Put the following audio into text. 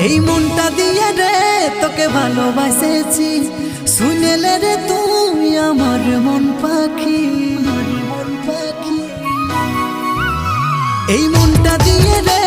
এই মনটা দিয়ে রে তোকে ভালোবাসেছি, শুনেলে রে তুই আমার মন পাখি। এই মনটা দিয়ে রে